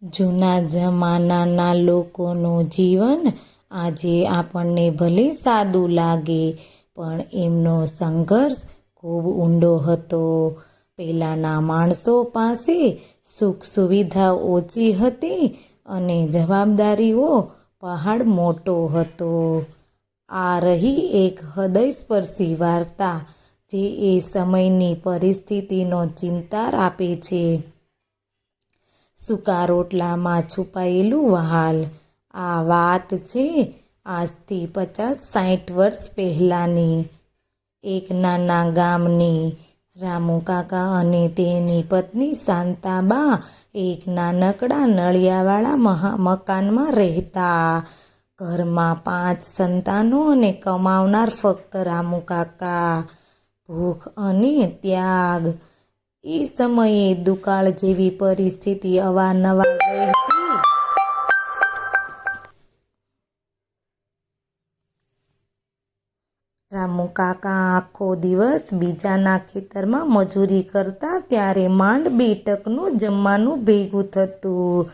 જૂના જમાનાના લોકોનું જીવન આજે આપણને ભલે સાદું લાગે, પણ એમનો સંઘર્ષ ખૂબ ઊંડો હતો. પહેલાંના માણસો પાસે સુખ સુવિધા ઓછી હતી અને જવાબદારીઓ પહાડ મોટો હતો. આ રહી એક હૃદયસ્પર્શી વાર્તા જે એ સમયની પરિસ્થિતિનો ચિતાર આપે છે. સૂકા રોટલામાં છુપાયેલું વહાલ. આ વાત છે આજથી 50-60 વર્ષ પહેલાંની. એક નાના ગામની. રામુ કાકા અને તેની પત્ની શાંતાબા એક નાનકડા નળિયાવાળા મકાનમાં રહેતા. ઘરમાં 5 સંતાનો અને કમાવનાર ફક્ત રામુ કાકા. ભૂખ અને ત્યાગ. એ સમયે દુકાળ જેવી પરિસ્થિતિ અવારનવાર રહેતી. રામુ કાકા આખો દિવસ બીજાના ખેતરમાં મજૂરી કરતા ત્યારે માંડ 2 ટકનું જમવાનું ભેગું થતું.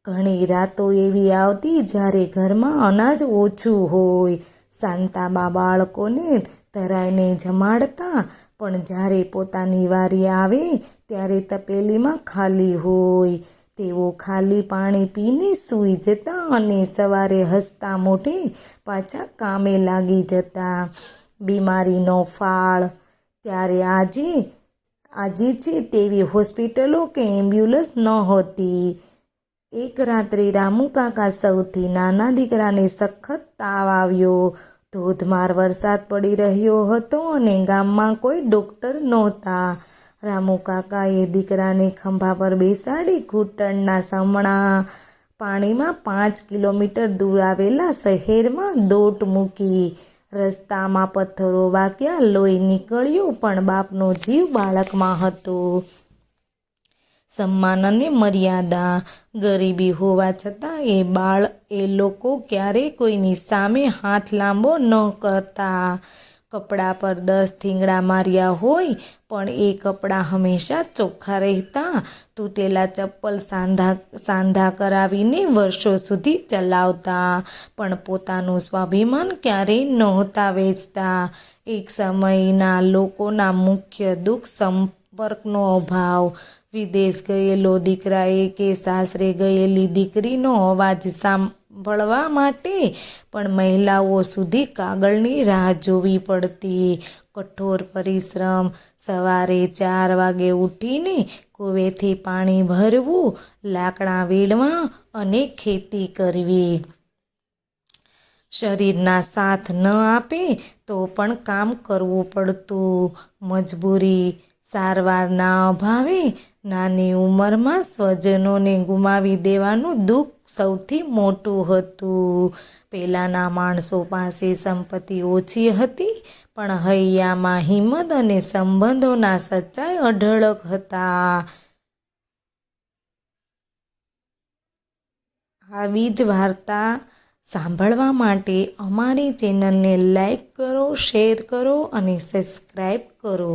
ઘણી રાતો એવી આવતી જ્યારે ઘરમાં અનાજ ઓછું હોય. શાંતાબા બાળકોને ધરાઈને જમાડતા, પણ જ્યારે પોતાની વારી આવે ત્યારે તપેલીમાં ખાલી હોય. તેઓ ખાલી પાણી પીને સૂઈ જતા અને સવારે હસતા મોઢે પાછા કામે લાગી જતા. બીમારીનો ફાળ. ત્યારે આજે છે તેવી હોસ્પિટલો કે એમ્બ્યુલન્સ નહોતી. એક રાત્રે રામુ કાકા સૌથી નાના દીકરાને સખત તાવ આવ્યો. ધોધમાર વરસાદ પડી રહ્યો હતો અને ગામમાં કોઈ ડૉક્ટર નહોતા. રામુ કાકાએ દીકરાને ખંભા પર બેસાડી ઘૂંટણના સમણા પાણીમાં 5 કિલોમીટર દૂર આવેલા શહેરમાં દોટ મૂકી. રસ્તામાં પથ્થરો વાગ્યા, લોહી નીકળ્યું, પણ બાપનો જીવ બાળકમાં હતો. સન્માન અને મર્યાદા. ગરીબી હોવા છતાં એ લોકો ક્યારેય કોઈની સામે હાથ લાંબો ન કરતા. કપડા પર 10 થીંગડા માર્યા હોય પણ એ કપડાં હંમેશા ચોખ્ખા રહેતા. તૂટેલા ચપ્પલ સાંધા કરાવીને વર્ષો સુધી ચલાવતા, પણ પોતાનું સ્વાભિમાન ક્યારેય નહોતા વેચતા. એક સમયના લોકોના મુખ્ય દુઃખ સંપર્કનો અભાવ. વિદેશ ગયેલો દીકરાએ કે સાસરે ગયેલી દીકરીનો અવાજ સાંભળવા માટે પણ મહિલાઓ સુધી કાગળની રાહ જોવી પડતી. કઠોર પરિશ્રમ. સવારે 4 વાગે ઉઠીને કૂવેથી પાણી ભરવું, લાકડાં વીણવા અને ખેતી કરવી. શરીરના સાથ ન આપે તો પણ કામ કરવું પડતું. મજબૂરી. સારવારના અભાવે નાની ઉંમરમાં સ્વજનોને ગુમાવી દેવાનું દુઃખ સૌથી મોટું હતું. પહેલાંના માણસો પાસે સંપત્તિ ઓછી હતી, પણ હૈયામાં હિંમત અને સંબંધોના સચ્ચાઈ અઢળક હતા. આવી જ વાર્તા સાંભળવા માટે અમારી ચેનલને લાઈક કરો, શેર કરો અને સબસ્ક્રાઈબ કરો.